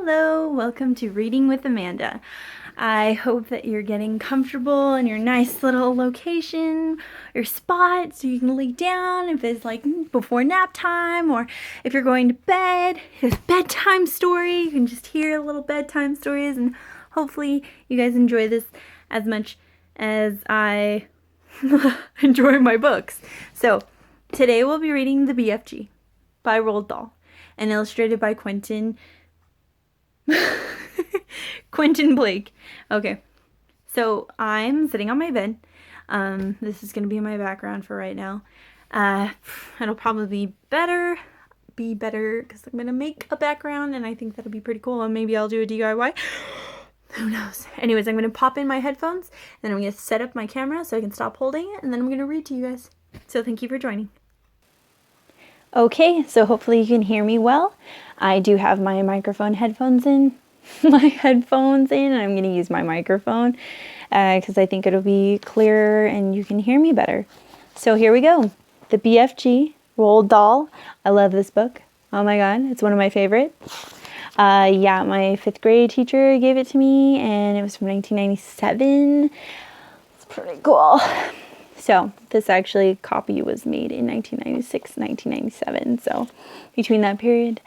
Hello, welcome to Reading with Amanda. I hope that you're getting comfortable in your nice little location, your spot, so you can lay down if it's like before nap time, or if you're going to bed, it's bedtime story. You can just hear little bedtime stories, and hopefully you guys enjoy this as much as I enjoy my books. So today we'll be reading The BFG by Roald Dahl and illustrated by Quentin Blake. Okay, so I'm sitting on my bed. This is going to be my background for right now. It'll probably be better because I'm going to make a background, and I think that'll be pretty cool, and maybe I'll do a DIY. Who knows? Anyways, I'm going to pop in my headphones, then I'm going to set up my camera so I can stop holding it, and then I'm going to read to you guys. So thank you for joining. Okay, so hopefully you can hear me well. I do have my microphone headphones in. I'm going to use my microphone because I think it'll be clearer and you can hear me better. So here we go. The BFG, Roald Dahl. I love this book. Oh my god, it's one of my favorites. Yeah, my 5th grade teacher gave it to me and it was from 1997. It's pretty cool. So this actually copy was made in 1996, 1997. So between that period,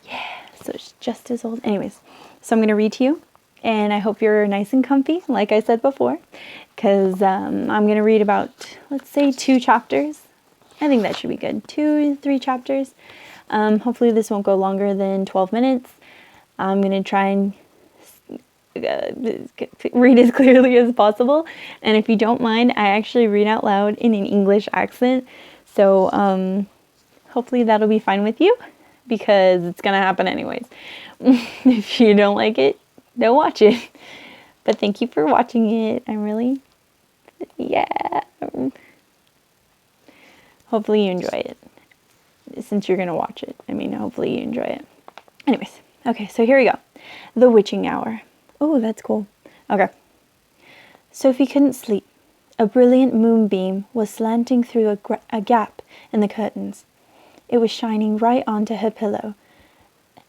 yeah, so it's just as old. Anyways, so I'm going to read to you, and I hope you're nice and comfy, like I said before, because I'm going to read about, let's say, 2 chapters. I think that should be good. 2 to 3 chapters. Hopefully this won't go longer than 12 minutes. I'm going to try and read as clearly as possible, and if you don't mind, I actually read out loud in an English accent, so hopefully that'll be fine with you, because it's gonna happen anyways. If you don't like it, don't watch it, but thank you for watching it. Hopefully you enjoy it, since you're gonna watch it. Hopefully you enjoy it. Anyways, okay, so here we go. The Witching Hour. Oh, that's cool. Okay. Sophie couldn't sleep. A brilliant moonbeam was slanting through a gap in the curtains. It was shining right onto her pillow.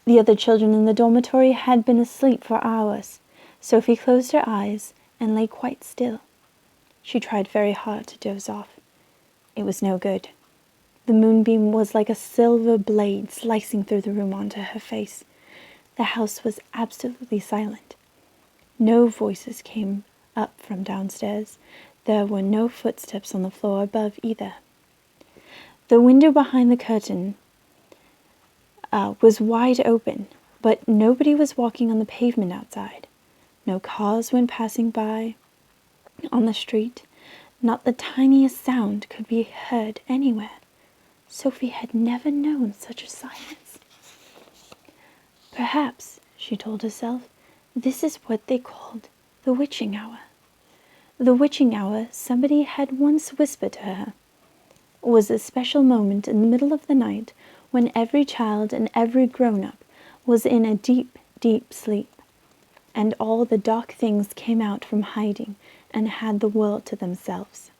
The other children in the dormitory had been asleep for hours. Sophie closed her eyes and lay quite still. She tried very hard to doze off. It was no good. The moonbeam was like a silver blade slicing through the room onto her face. The house was absolutely silent. No voices came up from downstairs. There were no footsteps on the floor above either. The window behind the curtain was wide open, but nobody was walking on the pavement outside. No cars went passing by on the street. Not the tiniest sound could be heard anywhere. Sophie had never known such a silence. Perhaps, she told herself, this is what they called the witching hour. The witching hour, somebody had once whispered to her, was a special moment in the middle of the night when every child and every grown-up was in a deep, deep sleep, and all the dark things came out from hiding and had the world to themselves.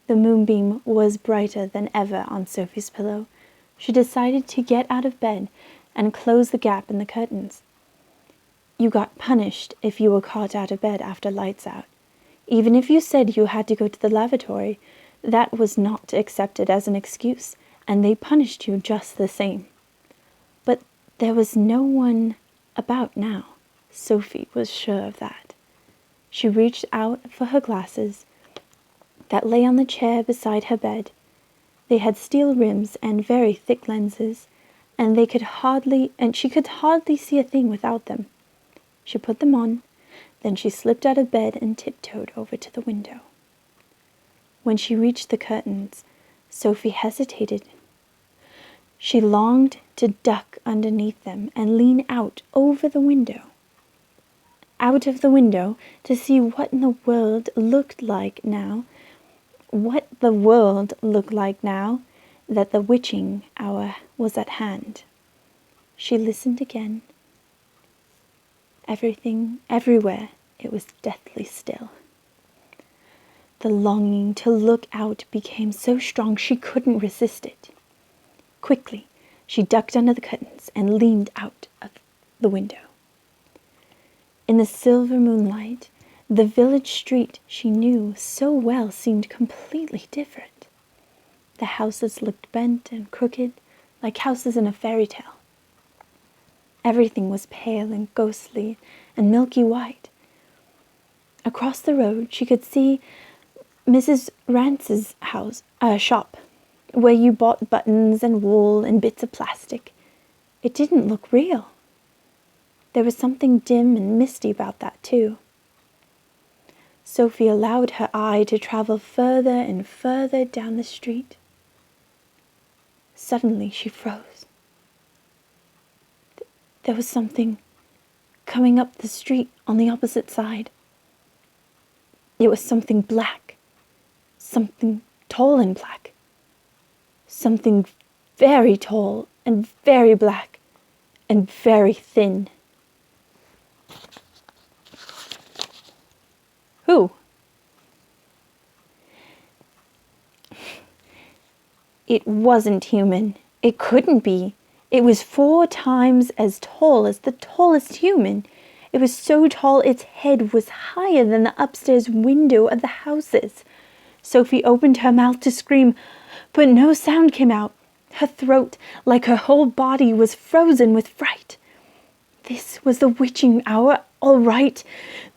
The moonbeam was brighter than ever on Sophie's pillow. She decided to get out of bed and close the gap in the curtains. You got punished if you were caught out of bed after lights out. Even if you said you had to go to the lavatory, that was not accepted as an excuse, and they punished you just the same. But there was no one about now. Sophie was sure of that. She reached out for her glasses that lay on the chair beside her bed. They had steel rims and very thick lenses, and she could hardly see a thing without them. She put them on, then she slipped out of bed and tiptoed over to the window. When she reached the curtains, Sophie hesitated. She longed to duck underneath them and lean out over the window. Out of the window to see what the world looked like now that the witching hour was at hand. She listened again. Everywhere, it was deathly still. The longing to look out became so strong she couldn't resist it. Quickly, she ducked under the curtains and leaned out of the window. In the silver moonlight, the village street she knew so well seemed completely different. The houses looked bent and crooked, like houses in a fairy tale. Everything was pale and ghostly and milky white. Across the road she could see Mrs. Rance's shop, where you bought buttons and wool and bits of plastic. It didn't look real. There was something dim and misty about that, too. Sophie allowed her eye to travel further and further down the street. Suddenly she froze. There was something coming up the street on the opposite side. It was something black, something tall and black, something very tall and very black and very thin. Who? It wasn't human. It couldn't be. It was 4 times as tall as the tallest human. It was so tall its head was higher than the upstairs window of the houses. Sophie opened her mouth to scream, but no sound came out. Her throat, like her whole body, was frozen with fright. This was the witching hour, all right.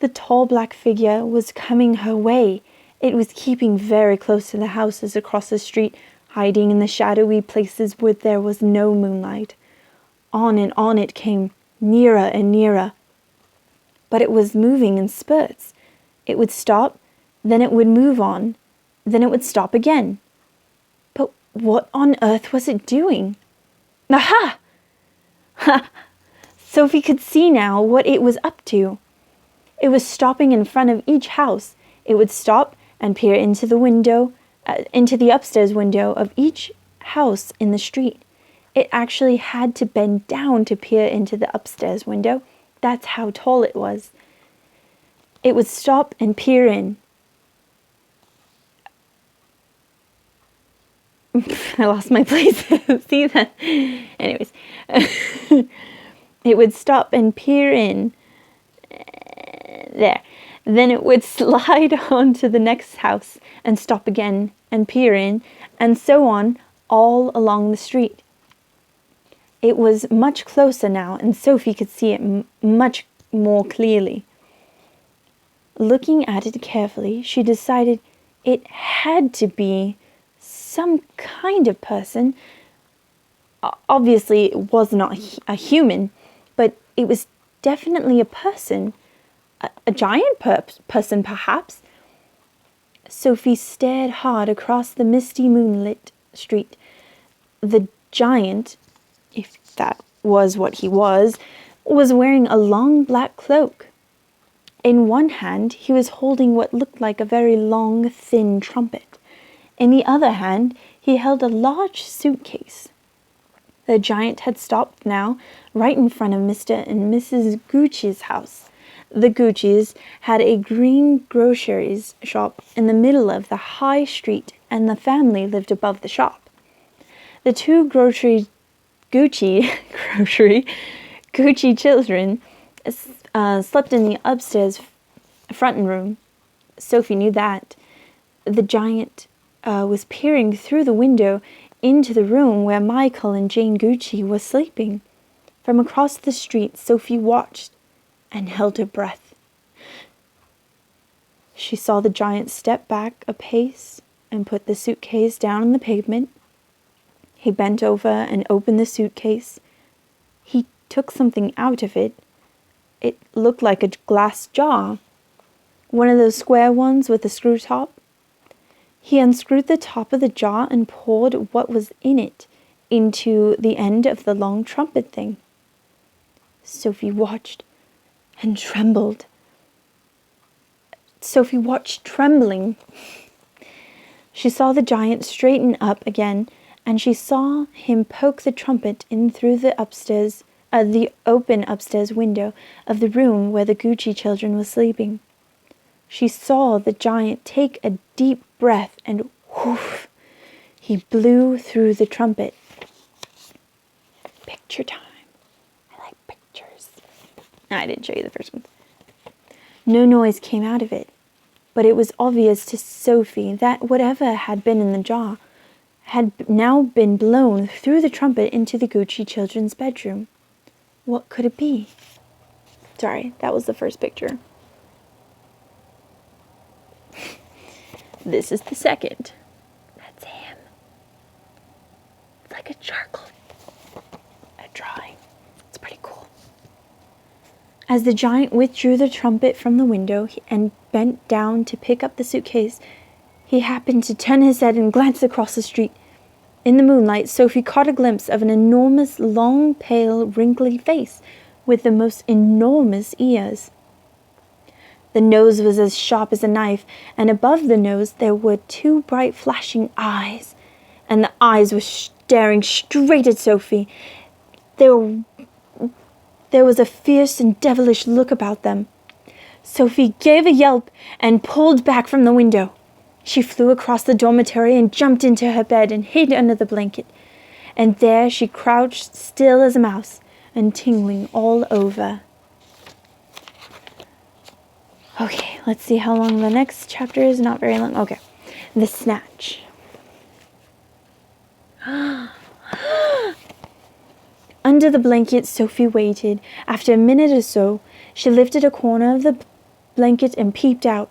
The tall black figure was coming her way. It was keeping very close to the houses across the street, hiding in the shadowy places where there was no moonlight. On and on it came, nearer and nearer. But it was moving in spurts. It would stop, then it would move on, then it would stop again. But what on earth was it doing? Aha! Ha! Sophie could see now what it was up to. It was stopping in front of each house. It would stop and peer into the upstairs window of each house in the street. It actually had to bend down to peer into the upstairs window. That's how tall it was. It would stop and peer in. I lost my place. See that? Anyways. It would stop and peer in. There. Then it would slide on to the next house and stop again and peer in, and so on, all along the street. It was much closer now, and Sophie could see it much more clearly. Looking at it carefully, she decided it had to be some kind of person. Obviously, it was not a human, but it was definitely a person. A giant person, perhaps. Sophie stared hard across the misty moonlit street. The giant, if that was what he was wearing a long black cloak. In one hand, he was holding what looked like a very long, thin trumpet. In the other hand, he held a large suitcase. The giant had stopped now, right in front of Mr. and Mrs. Gucci's house. The Gucci's had a green groceries shop in the middle of the high street, and the family lived above the shop. The 2 Gucci children slept in the upstairs front room. Sophie knew that. The giant was peering through the window into the room where Michael and Jane Gucci were sleeping. From across the street, Sophie watched and held her breath. She saw the giant step back a pace and put the suitcase down on the pavement. He bent over and opened the suitcase. He took something out of it. It looked like a glass jar, one of those square ones with a screw top. He unscrewed the top of the jar and poured what was in it into the end of the long trumpet thing. Sophie watched and trembled. Sophie watched trembling. She saw the giant straighten up again, and she saw him poke the trumpet in through the open upstairs window of the room where the Gucci children were sleeping. She saw the giant take a deep breath and whoof, he blew through the trumpet. Picture time. I like pictures. I didn't show you the first one. No noise came out of it, but it was obvious to Sophie that whatever had been in the jar had now been blown through the trumpet into the Gucci children's bedroom. What could it be? Sorry, that was the first picture. This is the second. That's him. It's like a charcoal drawing. It's pretty cool. As the giant withdrew the trumpet from the window and bent down to pick up the suitcase, he happened to turn his head and glance across the street. In the moonlight, Sophie caught a glimpse of an enormous, long, pale, wrinkly face with the most enormous ears. The nose was as sharp as a knife, and above the nose there were two bright flashing eyes, and the eyes were staring straight at Sophie. There was a fierce and devilish look about them. Sophie gave a yelp and pulled back from the window. She flew across the dormitory and jumped into her bed and hid under the blanket. And there she crouched still as a mouse and tingling all over. Okay, let's see how long the next chapter is. Not very long. Okay. The Snatch. Under the blanket, Sophie waited. After a minute or so, she lifted a corner of the blanket and peeped out.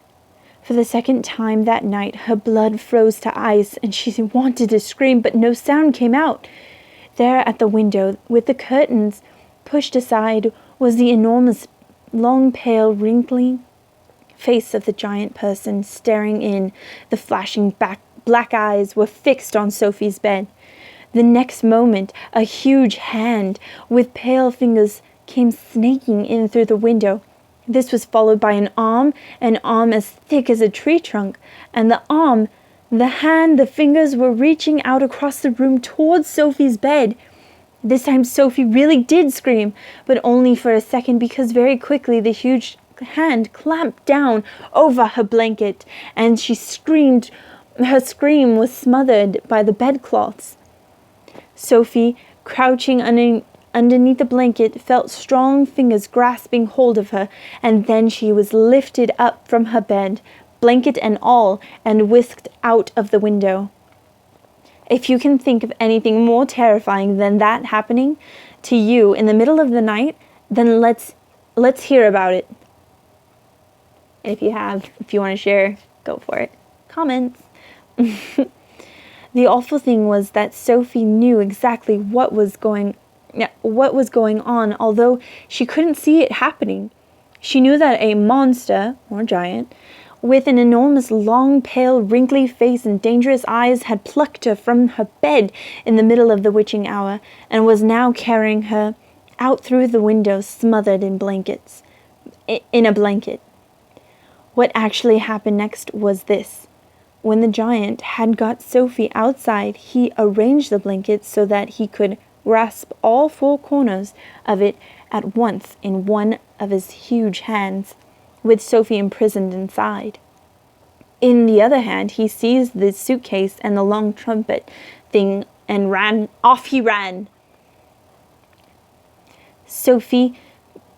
For the second time that night, her blood froze to ice, and she wanted to scream, but no sound came out. There at the window, with the curtains pushed aside, was the enormous, long, pale, wrinkly face of the giant person staring in. The flashing black eyes were fixed on Sophie's bed. The next moment, a huge hand with pale fingers came snaking in through the window. This was followed by an arm as thick as a tree trunk, and the arm, the hand, the fingers were reaching out across the room towards Sophie's bed. This time Sophie really did scream, but only for a second, because very quickly the huge hand clamped down over her blanket, and she screamed. Her scream was smothered by the bedcloths. Sophie, crouching underneath the blanket, felt strong fingers grasping hold of her, and then she was lifted up from her bed, blanket and all, and whisked out of the window. If you can think of anything more terrifying than that happening to you in the middle of the night, then let's hear about it. And if you want to share, go for it. Comments. The awful thing was that Sophie knew exactly what was going on, although she couldn't see it happening. She knew that a monster, or giant, with an enormous, long, pale, wrinkly face and dangerous eyes had plucked her from her bed in the middle of the witching hour, and was now carrying her out through the window, smothered in a blanket. What actually happened next was this. When the giant had got Sophie outside, he arranged the blanket so that he could grasp all four corners of it at once in one of his huge hands, with Sophie imprisoned inside. In the other hand, he seized the suitcase and the long trumpet thing and ran. Off he ran. Sophie,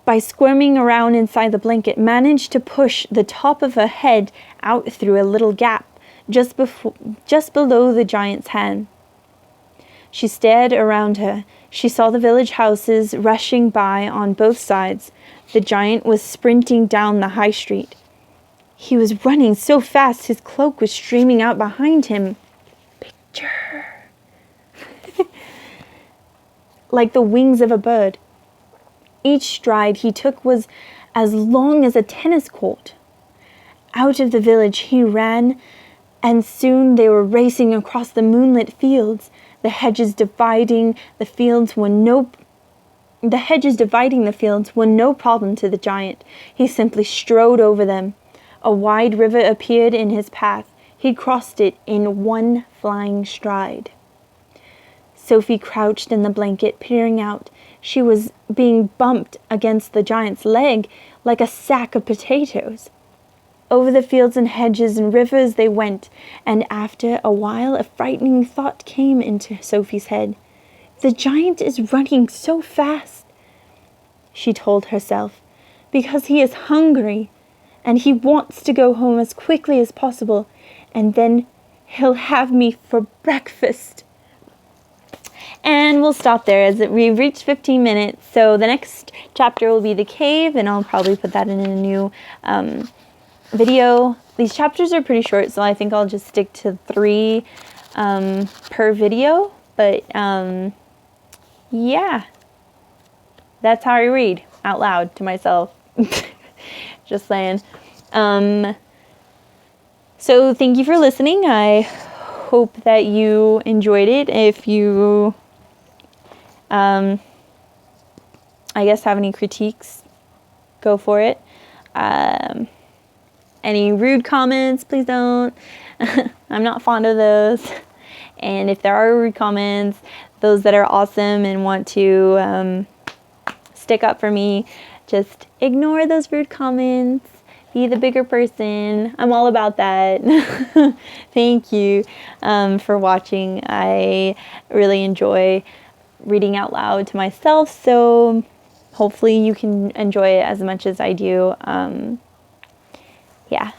by squirming around inside the blanket, managed to push the top of her head out through a little gap just below the giant's hand. She stared around her. She saw the village houses rushing by on both sides. The giant was sprinting down the high street. He was running so fast his cloak was streaming out behind him. Picture. Like the wings of a bird. Each stride he took was as long as a tennis court. Out of the village he ran, and soon they were racing across the moonlit fields. The hedges dividing the fields were no problem to the giant. He simply strode over them. A wide river appeared in his path. He crossed it in one flying stride. Sophie crouched in the blanket, peering out. She was being bumped against the giant's leg like a sack of potatoes. Over the fields and hedges and rivers they went, and after a while a frightening thought came into Sophie's head. The giant is running so fast, she told herself. because he is hungry and he wants to go home as quickly as possible, and then he'll have me for breakfast. And we'll stop there as we've reached 15 minutes. So the next chapter will be the cave, and I'll probably put that in a new video. These chapters are pretty short, so I think I'll just stick to 3 per video. But yeah, that's how I read out loud to myself. Just saying. So thank you for listening. I hope that you enjoyed it. If you I guess have any critiques, go for it. Any rude comments, please don't. I'm not fond of those. And if there are rude comments, those that are awesome and want to stick up for me, just ignore those rude comments. Be the bigger person. I'm all about that. Thank you for watching. I really enjoy reading out loud to myself, so hopefully you can enjoy it as much as I do. Yeah,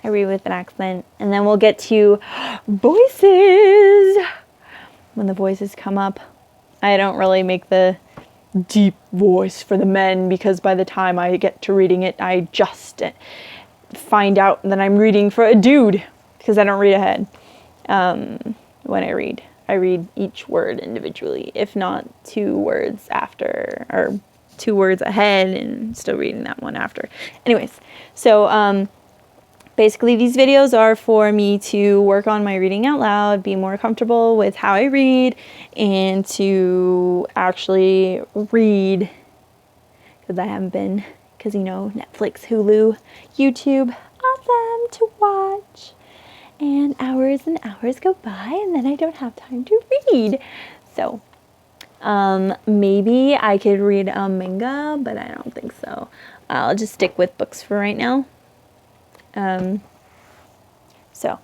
I read with an accent, and then we'll get to voices. When the voices come up, I don't really make the deep voice for the men, because by the time I get to reading it, I just find out that I'm reading for a dude, because I don't read ahead when I read. I read each word individually, if not 2 words after, or 2 words ahead and still reading that one after. Anyways, so basically these videos are for me to work on my reading out loud, be more comfortable with how I read, and to actually read, because I haven't been, because you know, Netflix, Hulu, YouTube, awesome to watch. And hours go by, and then I don't have time to read. So maybe I could read a manga, but I don't think so. I'll just stick with books for right now. So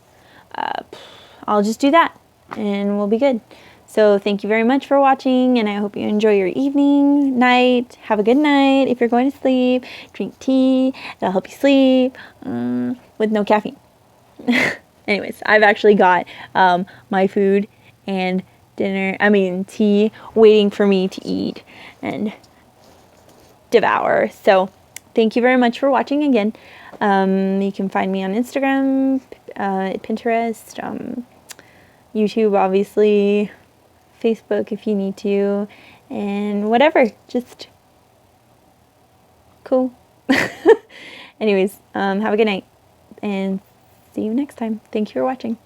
I'll just do that, and we'll be good. So thank you very much for watching, and I hope you enjoy your evening, night. Have a good night. If you're going to sleep, drink tea. It'll help you sleep with no caffeine. Anyways, I've actually got my food and tea waiting for me to eat and devour. So thank you very much for watching again. You can find me on Instagram, Pinterest, YouTube, obviously, Facebook if you need to, and whatever. Just cool. Anyways, have a good night, and see you next time. Thank you for watching.